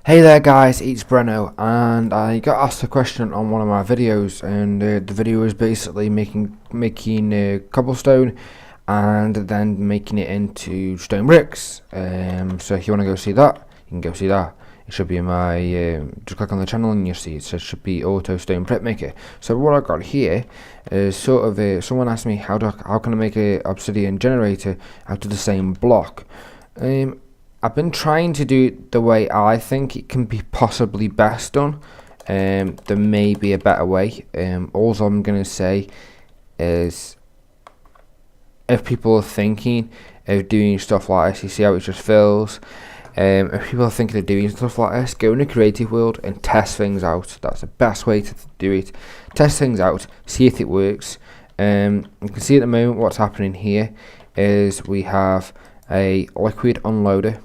Hey there guys, it's Breno, and I got asked a question on one of my videos, and the video is basically making cobblestone and then making it into stone bricks. So if you want to go see that, you can go see that. It should be in my just click on the channel and you'll see it says should be auto stone brick maker. So what I got here is sort of someone asked me how can I make a obsidian generator out of the same block. I've been trying to do it the way I think it can be possibly best done. There may be a better way. All I'm going to say is, if people are thinking of doing stuff like this, you see how it just fills. If people are thinking of doing stuff like this, go in a creative world and test things out. That's the best way to do it. Test things out, see if it works. You can see at the moment what's happening here is we have a liquid unloader.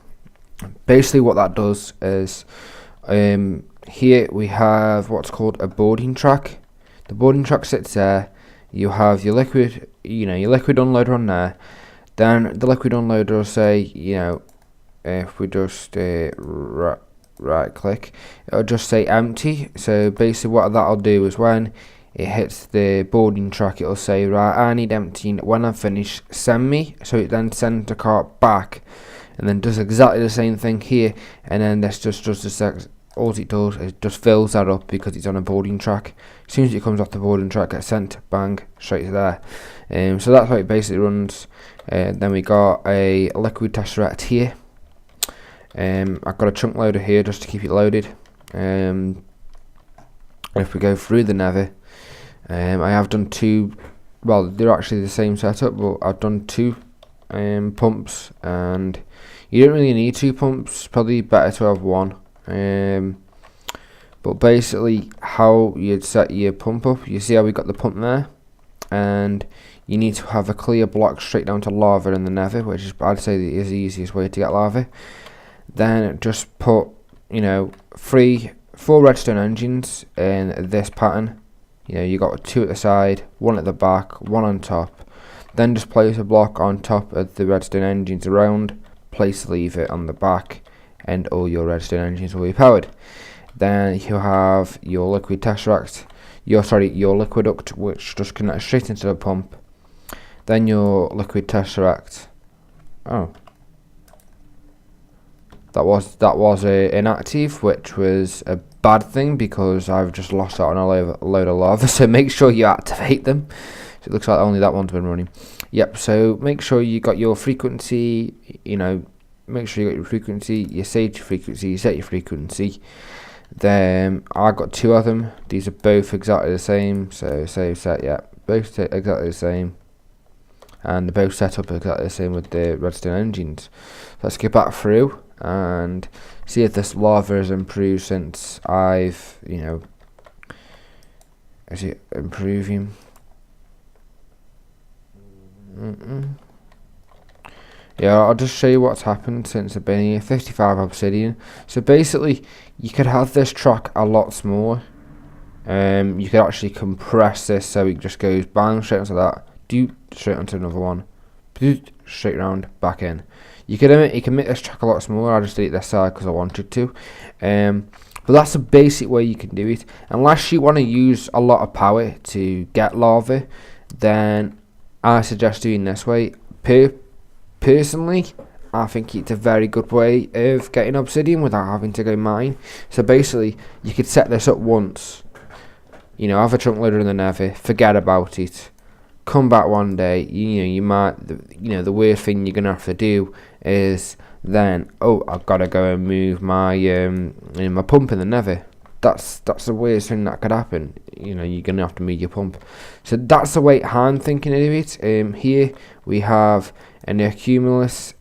Basically what that does is, here we have what's called a boarding track. The boarding track sits there. You have your liquid, your liquid unloader on there. Then the liquid unloader will say, if we just right click, it'll just say empty. So basically what that'll do is when it hits the boarding track, it'll say, right, I need emptying. When I'm finished, send me. So it then sends the cart back, and then does exactly the same thing here. And then this just does the all it does is just fills that up because it's on a boarding track. As soon as it comes off the boarding track, gets sent, bang, straight to there. So that's how it basically runs. Then we got a liquid tesseract here. I've got a chunk loader here just to keep it loaded. If we go through the nether, I have done two. Well, they're actually the same setup, but I've done two pumps, and you don't really need two pumps. Probably better to have one. But basically, how you'd set your pump up, you see how we got the pump there, and you need to have a clear block straight down to lava in the nether, which is, I'd say, is the easiest way to get lava. Then just put, 4 redstone engines in this pattern. You got 2 at the side, 1 at the back, 1 on top. Then just place a block on top of the redstone engines around, place the lever on the back, and all your redstone engines will be powered. Then you have your liquid tesseract, your liquid duct, which just connects straight into the pump. Then your liquid tesseract. Oh, that was inactive, which was a bad thing because I've just lost out on a load of lava. So make sure you activate them. So it looks like only that one's been running. Yep. So make sure you got your frequency. Make sure you got your frequency. You saved your frequency. You set your frequency. Then I got 2 of them. These are both exactly the same. So save, set. Yeah, both exactly the same. And they're both set up exactly the same with the redstone engines. Let's get back through and see if this lava has improved since I've, is it improving? Yeah, I'll just show you what's happened since I've been here. 55 obsidian. So basically, you could have this track a lot smaller. You could actually compress this so it just goes bang straight onto that, straight onto another one, straight round, back in. You can make this track a lot smaller. I just did it this side because I wanted to. But that's the basic way you can do it. Unless you want to use a lot of power to get lava, then I suggest doing this way. Personally, I think it's a very good way of getting obsidian without having to go mine. So basically, you could set this up once. Have a chunk loader in the nether, forget about it. Come back one day, you might, the worst thing you're gonna have to do is then, I've got to go and move my my pump in the nether. That's the worst thing that could happen. You're gonna have to move your pump. So that's the way I'm thinking of it. Here we have an aqueous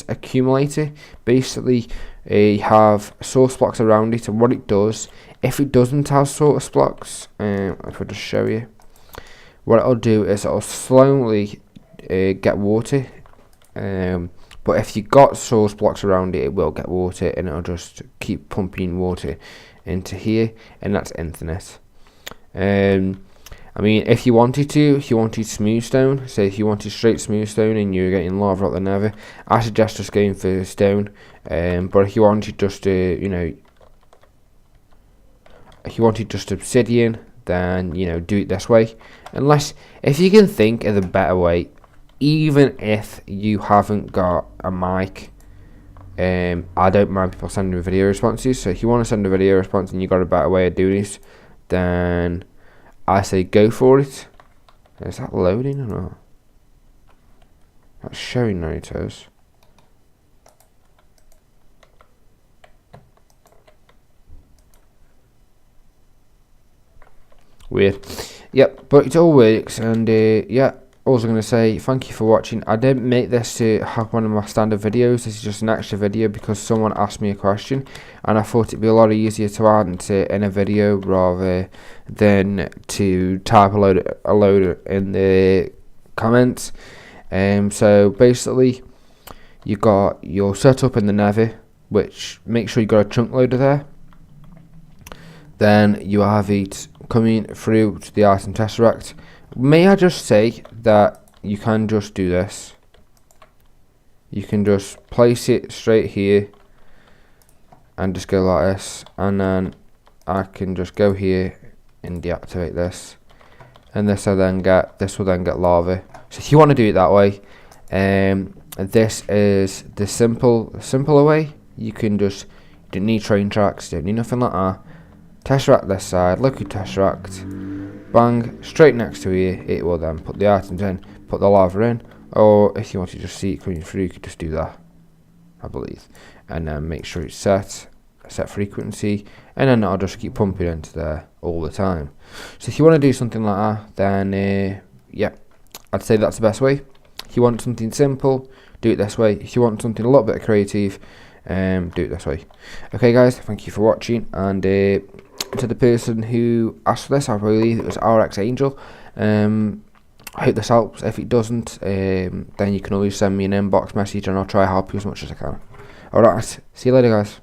accumulator. Basically, you have source blocks around it, and what it does, if it doesn't have source blocks, if I just show you, what it'll do is it'll slowly get water. But if you got source blocks around it, it will get water, and it'll just keep pumping water into here, and that's infinite. I mean, if you wanted smooth stone, say if you wanted straight smooth stone and you're getting lava out the nether, I suggest just going for stone. But if you wanted just if you wanted just obsidian, then do it this way. Unless if you can think of the better way, even if you haven't got a mic, I don't mind people sending video responses. So if you want to send a video response and you got a better way of doing this, then I say go for it. Is that loading or not? That's showing Naruto's. Weird. Yep, but it all works, and yeah. Also going to say thank you for watching. I didn't make this to have one of my standard videos. This is just an extra video because someone asked me a question and I thought it'd be a lot easier to answer in a video rather than to type a load in the comments. So basically you got your setup in the nether, which make sure you got a chunk loader there. Then you have it coming through to the item tesseract. May I just say that you can just do this. You can just place it straight here and just go like this, and then I can just go here and deactivate this, and this will then get lava. So if you want to do it that way, this is the simpler way. You can just, you don't need train tracks, you don't need nothing like that. Tesseract this side, liquid tesseract, bang, straight next to here. It will then put the items in, put the lava in, or if you want to just see it coming through, you could just do that, I believe, and then make sure it's set frequency, and then I'll just keep pumping into there all the time. So if you want to do something like that, then yeah, I'd say that's the best way. If you want something simple, do it this way. If you want something a little bit creative, do it this way. Okay guys, thank you for watching, and to the person who asked for this, I believe it was RX Angel, I hope this helps. If it doesn't, then you can always send me an inbox message and I'll try to help you as much as I can. Alright, see you later guys.